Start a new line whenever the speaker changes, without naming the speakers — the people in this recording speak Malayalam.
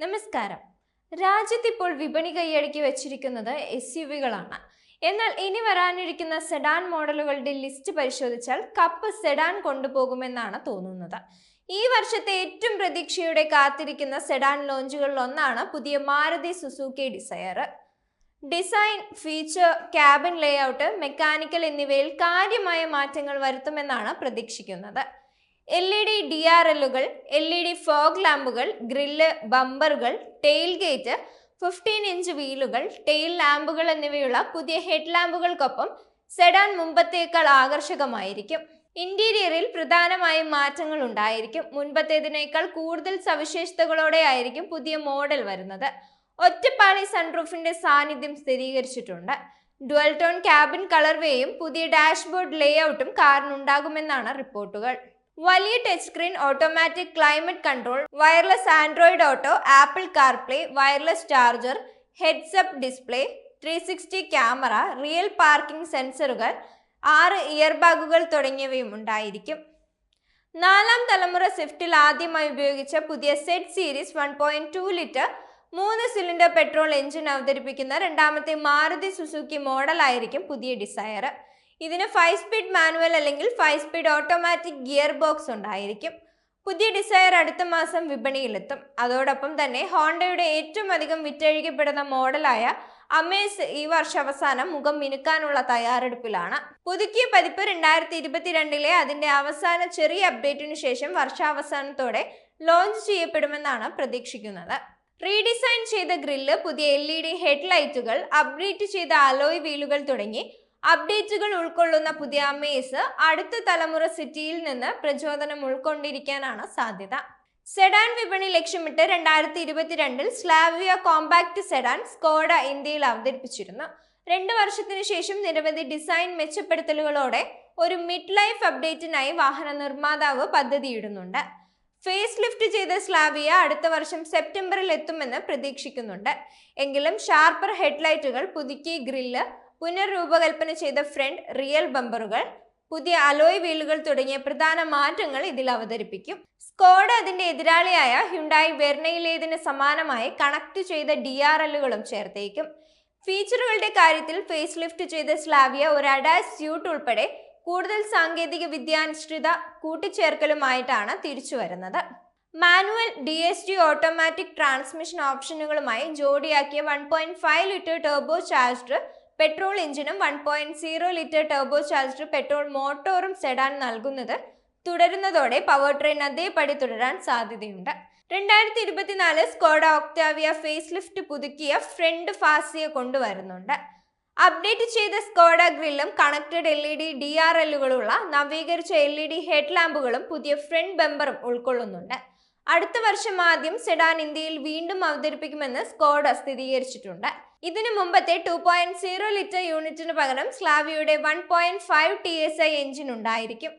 നമസ്കാരം. രാജ്യത്ത് ഇപ്പോൾ വിപണി കൈയടക്കി വെച്ചിരിക്കുന്നത് SUV-കളാണ്. എന്നാൽ ഇനി വരാനിരിക്കുന്ന സെഡാൻ മോഡലുകളുടെ ലിസ്റ്റ് പരിശോധിച്ചാൽ കപ്പ് സെഡാൻ കൊണ്ടുപോകുമെന്നാണ് തോന്നുന്നത്. ഈ വർഷത്തെ ഏറ്റവും പ്രതീക്ഷയോടെ കാത്തിരിക്കുന്ന സെഡാൻ ലോഞ്ചുകളിൽ ഒന്നാണ് പുതിയ Maruti Suzuki Dzire. Design, feature, cabin layout, mechanical എന്നിവയിൽ കാര്യമായ മാറ്റങ്ങൾ വരുത്തുമെന്നാണ് പ്രതീക്ഷിക്കുന്നത്. LED DRLുകൾ, LED ഫോഗ് ലാമ്പുകൾ, ഗ്രില്ല്, ബമ്പറുകൾ, ടെയിൽ ഗേറ്റ്, 15-ഇഞ്ച് വീലുകൾ, ടെയിൽ ലാമ്പുകൾ എന്നിവയുള്ള പുതിയ ഹെഡ് ലാമ്പുകൾക്കൊപ്പം സെഡാൻ മുമ്പത്തേക്കാൾ ആകർഷകമായിരിക്കും. ഇന്റീരിയറിൽ പ്രധാനമായും മാറ്റങ്ങൾ ഉണ്ടായിരിക്കും. മുൻപത്തേതിനേക്കാൾ കൂടുതൽ സവിശേഷതകളോടെ ആയിരിക്കും പുതിയ മോഡൽ വരുന്നത്. ഒറ്റപ്പാളി സൺറൂഫിന്റെ സാന്നിധ്യം സ്ഥിരീകരിച്ചിട്ടുണ്ട്. ഡുവൽ ടോൺ ക്യാബിൻ കളർവേയും പുതിയ ഡാഷ്ബോർഡ് ലേഔട്ടും കാറിനുണ്ടാകുമെന്നാണ് റിപ്പോർട്ടുകൾ. വലിയ touch screen, automatic climate control, wireless Android auto, apple CarPlay, wireless charger, heads-up display, 360 camera, real parking സെൻസറുകൾ, 6 ഇയർ ബാഗുകൾ തുടങ്ങിയവയും ഉണ്ടായിരിക്കും. 4ാം തലമുറ സ്വിഫ്റ്റിൽ ആദ്യമായി ഉപയോഗിച്ച പുതിയ Z series 1.2 litre 3 cylinder petrol engine അവതരിപ്പിക്കുന്ന രണ്ടാമത്തെ മാരുതി സുസുക്കി മോഡലായിരിക്കും പുതിയ ഡിസയർ. ഇതിന് 5 സ്പീഡ് മാനുവൽ അല്ലെങ്കിൽ 5 സ്പീഡ് ഓട്ടോമാറ്റിക് ഗിയർ ബോക്സ് ഉണ്ടായിരിക്കും. പുതിയ ഡിസയർ അടുത്ത മാസം വിപണിയിലെത്തും. അതോടൊപ്പം തന്നെ ഹോണ്ടയുടെ ഏറ്റവും അധികം വിറ്റഴിക്കപ്പെടുന്ന മോഡലായ അമേസ് ഈ വർഷാവസാനം മുഖം മിനുക്കാനുള്ള തയ്യാറെടുപ്പിലാണ്. പുതുക്കിയ പതിപ്പ് 2022-ലെ അതിന്റെ അവസാന ചെറിയ അപ്ഡേറ്റിനു ശേഷം വർഷാവസാനത്തോടെ ലോഞ്ച് ചെയ്യപ്പെടുമെന്നാണ് പ്രതീക്ഷിക്കുന്നത്. റീഡിസൈൻ ചെയ്ത ഗ്രില്ല്, പുതിയ LED ഹെഡ് ലൈറ്റുകൾ, അപ്ഡേറ്റ് ചെയ്ത അലോയ് വീലുകൾ തുടങ്ങി അപ്ഡേറ്റുകൾ ഉൾക്കൊള്ളുന്ന പുതിയ അമേസ് അടുത്ത തലമുറ സിറ്റിയിൽ നിന്ന് പ്രചോദനം ഉൾക്കൊണ്ടിരിക്കാനാണ് സാധ്യത. സെഡാൻ വിപണി ലക്ഷ്യമിട്ട് 2022-ൽ സ്ലാവിയ കോമ്പാക്ട് സെഡാൻ സ്കോഡ ഇന്ത്യയിൽ അവതരിപ്പിച്ചിരുന്നു. 2 വർഷത്തിനു ശേഷം നിരവധി ഡിസൈൻ മെച്ചപ്പെടുത്തലുകളോടെ ഒരു മിഡ് ലൈഫ് അപ്ഡേറ്റിനായി വാഹന നിർമ്മാതാവ് പദ്ധതിയിടുന്നുണ്ട്. ഫേസ് ലിഫ്റ്റ് ചെയ്ത സ്ലാവിയ അടുത്ത വർഷം സെപ്റ്റംബറിൽ എത്തുമെന്ന് പ്രതീക്ഷിക്കുന്നുണ്ട്. എങ്കിലും ഷാർപ്പർ ഹെഡ്ലൈറ്റുകൾ, പുതുക്കിയ ഗ്രില്ല്, പുനർരൂപകൽപ്പന ചെയ്ത ഫ്രണ്ട്, റിയൽ ബമ്പറുകൾ, പുതിയ അലോയ് വീലുകൾ തുടങ്ങിയ പ്രധാന മാറ്റങ്ങൾ ഇതിൽ അവതരിപ്പിക്കും. സ്കോഡ അതിന്റെ എതിരാളിയായ ഹ്യുണ്ടായി വെർണയിലേതിന് സമാനമായി കണക്ട് ചെയ്ത DRLുകളും ചേർത്തേക്കും. ഫീച്ചറുകളുടെ കാര്യത്തിൽ ഫേസ് ലിഫ്റ്റ് ചെയ്ത സ്ലാവിയ ഒരു അഡാസ് സ്യൂട്ട് ഉൾപ്പെടെ കൂടുതൽ സാങ്കേതിക വിദ്യാനുഷ്ഠിത കൂട്ടിച്ചേർക്കലുമായിട്ടാണ് തിരിച്ചു വരുന്നത്. മാനുവൽ, DSG ഓട്ടോമാറ്റിക് ട്രാൻസ്മിഷൻ ഓപ്ഷനുകളുമായി ജോഡിയാക്കിയ 1.5 ലിറ്റർ ടർബോ ചാർജ്ഡ് പെട്രോൾ എഞ്ചിനും 1.0 ലിറ്റർ ടർബോ ചാർജ്ഡ് പെട്രോൾ മോട്ടോറും സെഡാൻ നൽകുന്നത് തുടരുന്നതോടെ പവർ ട്രെയിൻ അതേപടി തുടരാൻ സാധ്യതയുണ്ട്. 2024 സ്കോഡ ഒക്ടാവിയ ഫേസ് ലിഫ്റ്റ് പുതുക്കിയ ഫ്രണ്ട് ഫാസിയ കൊണ്ടുവരുന്നുണ്ട്. അപ്ഡേറ്റ് ചെയ്ത സ്കോഡ ഗ്രില്ലും കണക്റ്റഡ് LED DRLുകളുള്ള നവീകരിച്ച LED ഹെഡ് ലാമ്പുകളും പുതിയ ഫ്രണ്ട് ബമ്പറും ഉൾക്കൊള്ളുന്നുണ്ട്. അടുത്ത വർഷം ആദ്യം സെഡാൻ ഇന്ത്യയിൽ വീണ്ടും അവതരിപ്പിക്കുമെന്ന് സ്കോഡ സ്ഥിരീകരിച്ചിട്ടുണ്ട്. ഇതിനു മുമ്പത്തെ 2.0 ലിറ്റർ യൂണിറ്റിന് പകരം സ്ലാവിയയുടെ 1.5 TSI എഞ്ചിൻ ഉണ്ടായിരിക്കും.